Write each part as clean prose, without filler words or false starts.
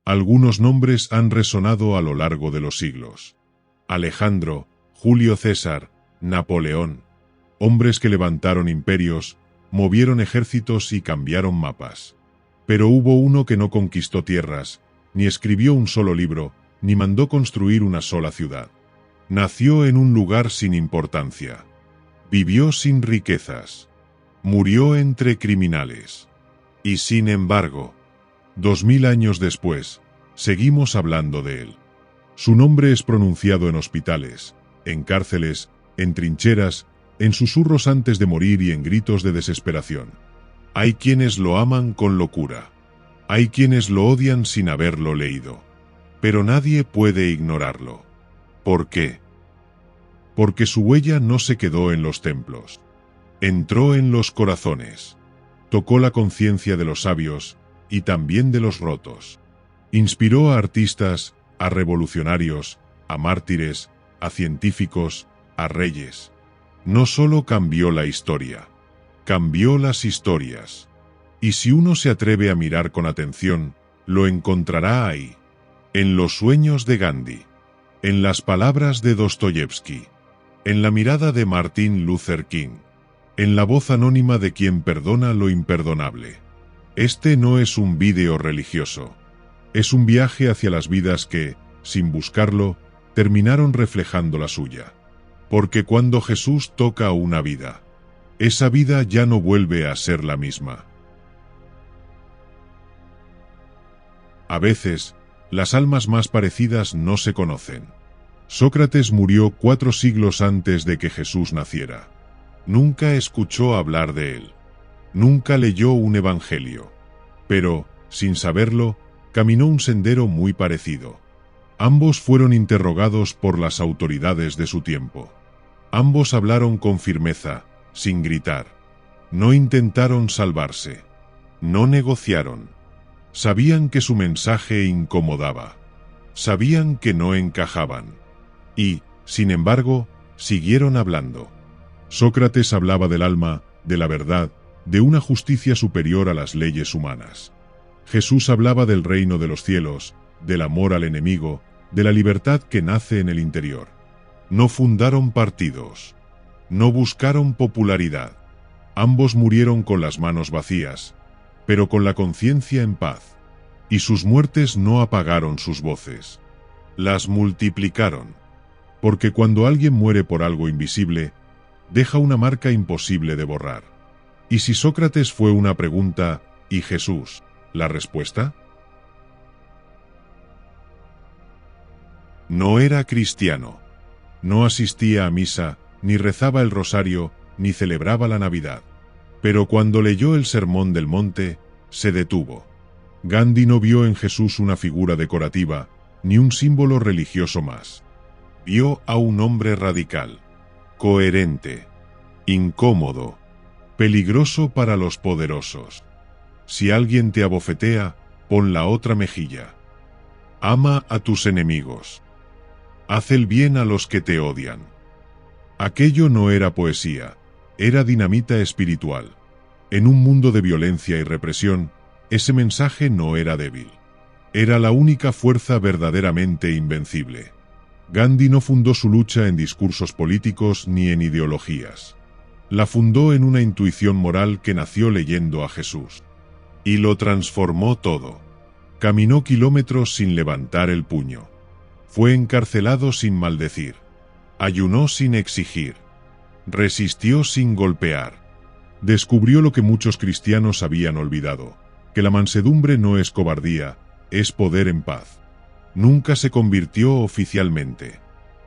Algunos nombres han resonado a lo largo de los siglos. Alejandro, Julio César, Napoleón. Hombres que levantaron imperios, movieron ejércitos y cambiaron mapas. Pero hubo uno que no conquistó tierras, ni escribió un solo libro, ni mandó construir una sola ciudad. Nació en un lugar sin importancia. Vivió sin riquezas. Murió entre criminales. Y sin embargo, 2000 años después, seguimos hablando de él. Su nombre es pronunciado en hospitales, en cárceles, en trincheras, en susurros antes de morir y en gritos de desesperación. Hay quienes lo aman con locura. Hay quienes lo odian sin haberlo leído. Pero nadie puede ignorarlo. ¿Por qué? Porque su huella no se quedó en los templos. Entró en los corazones. Tocó la conciencia de los sabios y también de los rotos. Inspiró a artistas, a revolucionarios, a mártires, a científicos, a reyes. No solo cambió la historia, cambió las historias. Y si uno se atreve a mirar con atención, lo encontrará ahí. En los sueños de Gandhi, en las palabras de Dostoyevsky, en la mirada de Martin Luther King, en la voz anónima de quien perdona lo imperdonable. Este no es un vídeo religioso. Es un viaje hacia las vidas que, sin buscarlo, terminaron reflejando la suya. Porque cuando Jesús toca una vida, esa vida ya no vuelve a ser la misma. A veces, las almas más parecidas no se conocen. Sócrates murió 4 siglos antes de que Jesús naciera. Nunca escuchó hablar de él. Nunca leyó un evangelio. Pero, sin saberlo, caminó un sendero muy parecido. Ambos fueron interrogados por las autoridades de su tiempo. Ambos hablaron con firmeza, sin gritar. No intentaron salvarse. No negociaron. Sabían que su mensaje incomodaba. Sabían que no encajaban. Y, sin embargo, siguieron hablando. Sócrates hablaba del alma, de la verdad, de una justicia superior a las leyes humanas. Jesús hablaba del reino de los cielos, del amor al enemigo, de la libertad que nace en el interior. No fundaron partidos. No buscaron popularidad. Ambos murieron con las manos vacías, pero con la conciencia en paz. Y sus muertes no apagaron sus voces. Las multiplicaron. Porque cuando alguien muere por algo invisible, deja una marca imposible de borrar. ¿Y si Sócrates fue una pregunta, y Jesús, la respuesta? No era cristiano. No asistía a misa, ni rezaba el rosario, ni celebraba la Navidad. Pero cuando leyó el Sermón del Monte, se detuvo. Gandhi no vio en Jesús una figura decorativa, ni un símbolo religioso más. Vio a un hombre radical, coherente, incómodo, peligroso para los poderosos. Si alguien te abofetea, pon la otra mejilla. Ama a tus enemigos. Haz el bien a los que te odian. Aquello no era poesía, era dinamita espiritual. En un mundo de violencia y represión, ese mensaje no era débil. Era la única fuerza verdaderamente invencible. Gandhi no fundó su lucha en discursos políticos ni en ideologías. La fundó en una intuición moral que nació leyendo a Jesús. Y lo transformó todo. Caminó kilómetros sin levantar el puño. Fue encarcelado sin maldecir. Ayunó sin exigir. Resistió sin golpear. Descubrió lo que muchos cristianos habían olvidado, que la mansedumbre no es cobardía, es poder en paz. Nunca se convirtió oficialmente.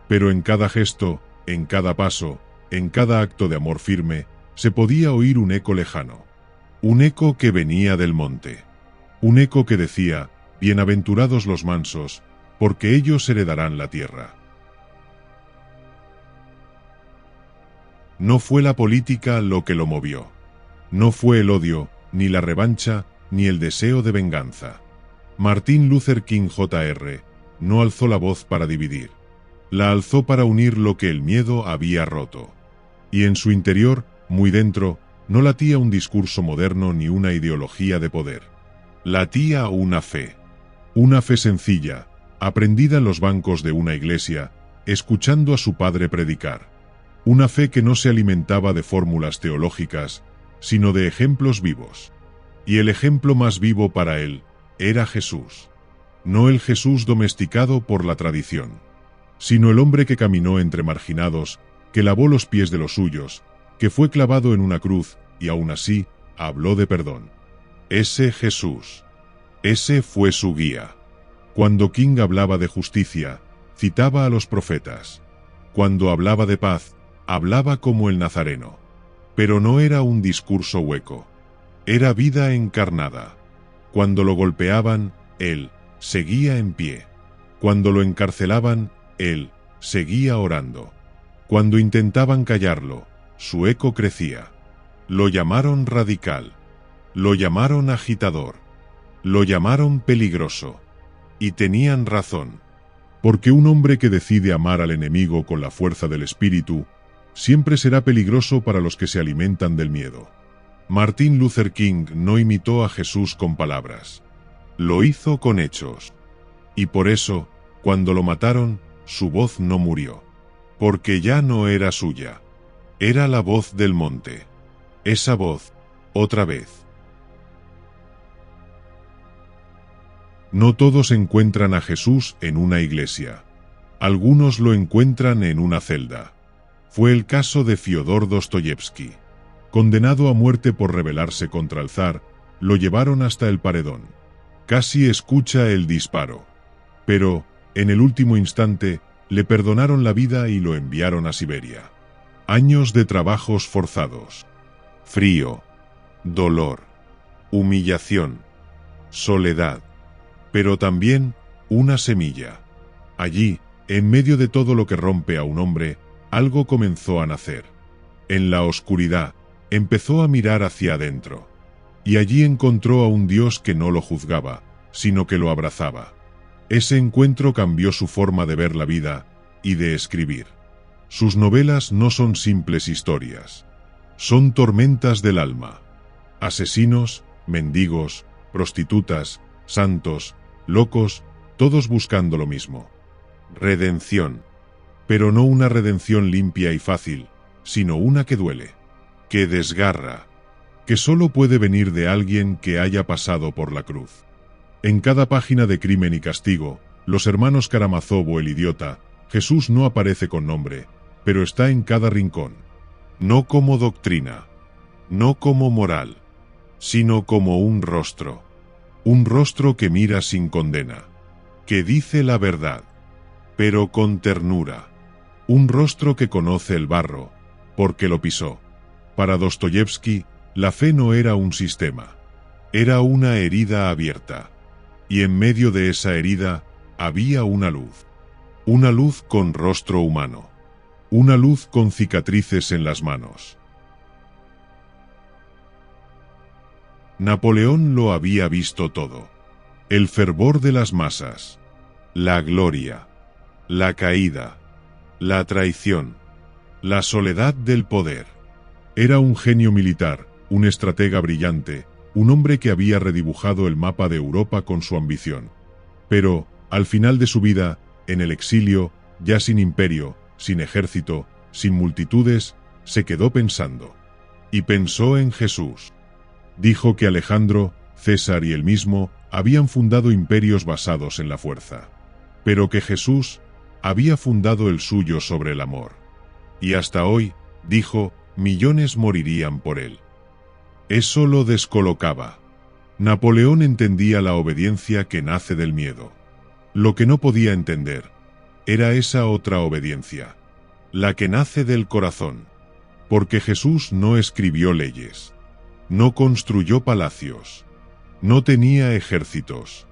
Pero en cada gesto, en cada paso, en cada acto de amor firme, se podía oír un eco lejano. Un eco que venía del monte. Un eco que decía, bienaventurados los mansos, porque ellos heredarán la tierra. No fue la política lo que lo movió. No fue el odio, ni la revancha, ni el deseo de venganza. Martin Luther King Jr. no alzó la voz para dividir. La alzó para unir lo que el miedo había roto. Y en su interior, muy dentro, no latía un discurso moderno ni una ideología de poder. Latía una fe. Una fe sencilla, aprendida en los bancos de una iglesia, escuchando a su padre predicar. Una fe que no se alimentaba de fórmulas teológicas, sino de ejemplos vivos. Y el ejemplo más vivo para él era Jesús. No el Jesús domesticado por la tradición, sino el hombre que caminó entre marginados, que lavó los pies de los suyos, que fue clavado en una cruz y aún así habló de perdón. Ese Jesús. Ese fue su guía. Cuando King hablaba de justicia, citaba a los profetas. Cuando hablaba de paz, hablaba como el Nazareno. Pero no era un discurso hueco. Era vida encarnada. Cuando lo golpeaban, él seguía en pie. Cuando lo encarcelaban, él seguía orando. Cuando intentaban callarlo, su eco crecía. Lo llamaron radical. Lo llamaron agitador. Lo llamaron peligroso. Y tenían razón. Porque un hombre que decide amar al enemigo con la fuerza del espíritu, siempre será peligroso para los que se alimentan del miedo. Martin Luther King no imitó a Jesús con palabras. Lo hizo con hechos. Y por eso, cuando lo mataron, su voz no murió. Porque ya no era suya. Era la voz del monte. Esa voz, otra vez. No todos encuentran a Jesús en una iglesia. Algunos lo encuentran en una celda. Fue el caso de Fyodor Dostoyevsky. Condenado a muerte por rebelarse contra el zar, lo llevaron hasta el paredón. Casi escucha el disparo. Pero, en el último instante, le perdonaron la vida y lo enviaron a Siberia. Años de trabajos forzados. Frío. Dolor. Humillación. Soledad. Pero también una semilla. Allí, en medio de todo lo que rompe a un hombre, algo comenzó a nacer. En la oscuridad, empezó a mirar hacia adentro. Y allí encontró a un Dios que no lo juzgaba, sino que lo abrazaba. Ese encuentro cambió su forma de ver la vida y de escribir. Sus novelas no son simples historias. Son tormentas del alma. Asesinos, mendigos, prostitutas, santos, locos, todos buscando lo mismo. Redención. Pero no una redención limpia y fácil, sino una que duele, que desgarra, que solo puede venir de alguien que haya pasado por la cruz. En cada página de Crimen y Castigo, los hermanos Karamazov o el idiota, Jesús no aparece con nombre, pero está en cada rincón. No como doctrina, no como moral, sino como un rostro. Un rostro que mira sin condena, que dice la verdad, pero con ternura. Un rostro que conoce el barro, porque lo pisó. Para Dostoyevsky, la fe no era un sistema, era una herida abierta. Y en medio de esa herida había una luz con rostro humano, una luz con cicatrices en las manos. Napoleón lo había visto todo. El fervor de las masas, la gloria, la caída, la traición, la soledad del poder. Era un genio militar, un estratega brillante, un hombre que había redibujado el mapa de Europa con su ambición. Pero, al final de su vida, en el exilio, ya sin imperio, sin ejército, sin multitudes, se quedó pensando. Y pensó en Jesús. Dijo que Alejandro, César y él mismo habían fundado imperios basados en la fuerza. Pero que Jesús había fundado el suyo sobre el amor. Y hasta hoy, dijo, millones morirían por él. Eso lo descolocaba. Napoleón entendía la obediencia que nace del miedo. Lo que no podía entender era esa otra obediencia, la que nace del corazón. Porque Jesús no escribió leyes, no construyó palacios, no tenía ejércitos.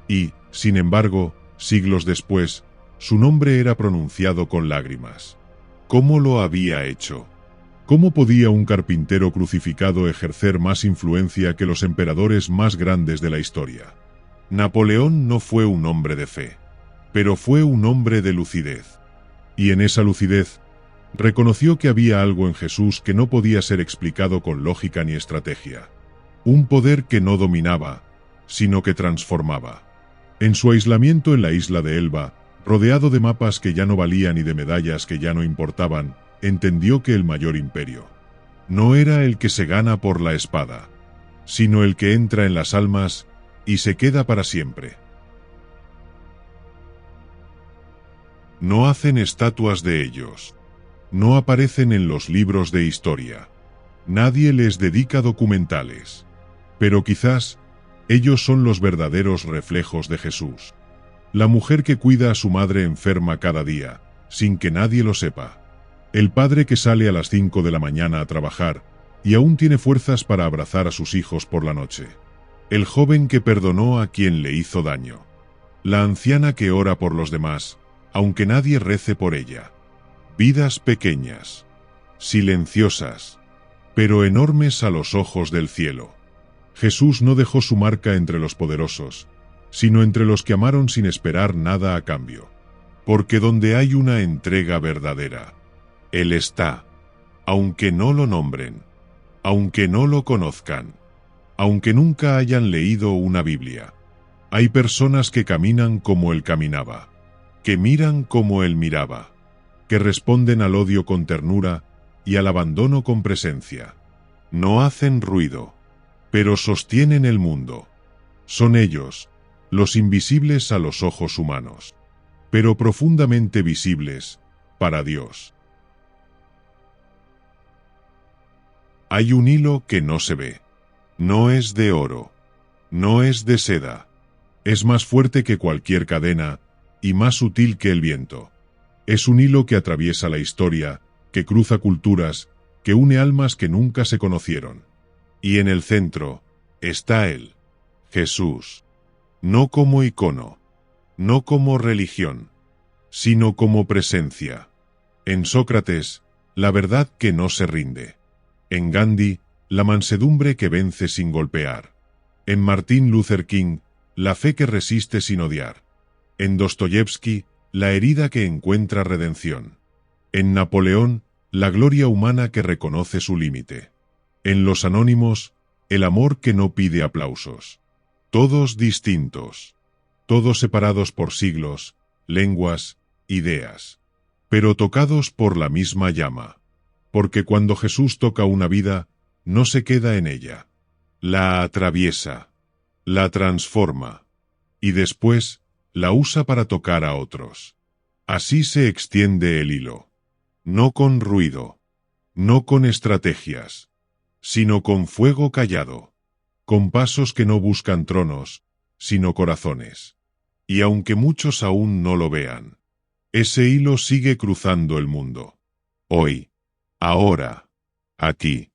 Y, sin embargo, siglos después, su nombre era pronunciado con lágrimas. ¿Cómo lo había hecho? ¿Cómo podía un carpintero crucificado ejercer más influencia que los emperadores más grandes de la historia? Napoleón no fue un hombre de fe, pero fue un hombre de lucidez. Y en esa lucidez, reconoció que había algo en Jesús que no podía ser explicado con lógica ni estrategia. Un poder que no dominaba, sino que transformaba. En su aislamiento en la isla de Elba, rodeado de mapas que ya no valían y de medallas que ya no importaban, entendió que el mayor imperio no era el que se gana por la espada, sino el que entra en las almas y se queda para siempre. No hacen estatuas de ellos. No aparecen en los libros de historia. Nadie les dedica documentales. Pero quizás ellos son los verdaderos reflejos de Jesús. La mujer que cuida a su madre enferma cada día, sin que nadie lo sepa. El padre que sale a las 5 de la mañana a trabajar y aún tiene fuerzas para abrazar a sus hijos por la noche. El joven que perdonó a quien le hizo daño. La anciana que ora por los demás, aunque nadie rece por ella. Vidas pequeñas, silenciosas, pero enormes a los ojos del cielo. Jesús no dejó su marca entre los poderosos, sino entre los que amaron sin esperar nada a cambio. Porque donde hay una entrega verdadera, Él está, aunque no lo nombren, aunque no lo conozcan, aunque nunca hayan leído una Biblia. Hay personas que caminan como Él caminaba, que miran como Él miraba, que responden al odio con ternura y al abandono con presencia. No hacen ruido, pero sostienen el mundo. Son ellos, los invisibles a los ojos humanos, pero profundamente visibles para Dios. Hay un hilo que no se ve. No es de oro, no es de seda. Es más fuerte que cualquier cadena y más sutil que el viento. Es un hilo que atraviesa la historia, que cruza culturas, que une almas que nunca se conocieron. Y en el centro está Él, Jesús. No como icono, no como religión, sino como presencia. En Sócrates, la verdad que no se rinde. En Gandhi, la mansedumbre que vence sin golpear. En Martin Luther King, la fe que resiste sin odiar. En Dostoyevsky, la herida que encuentra redención. En Napoleón, la gloria humana que reconoce su límite. En los anónimos, el amor que no pide aplausos. Todos distintos, todos separados por siglos, lenguas, ideas, pero tocados por la misma llama. Porque cuando Jesús toca una vida, no se queda en ella. La atraviesa, la transforma, y después la usa para tocar a otros. Así se extiende el hilo. No con ruido, no con estrategias, sino con fuego callado, con pasos que no buscan tronos, sino corazones. Y aunque muchos aún no lo vean, ese hilo sigue cruzando el mundo. Hoy, ahora, aquí.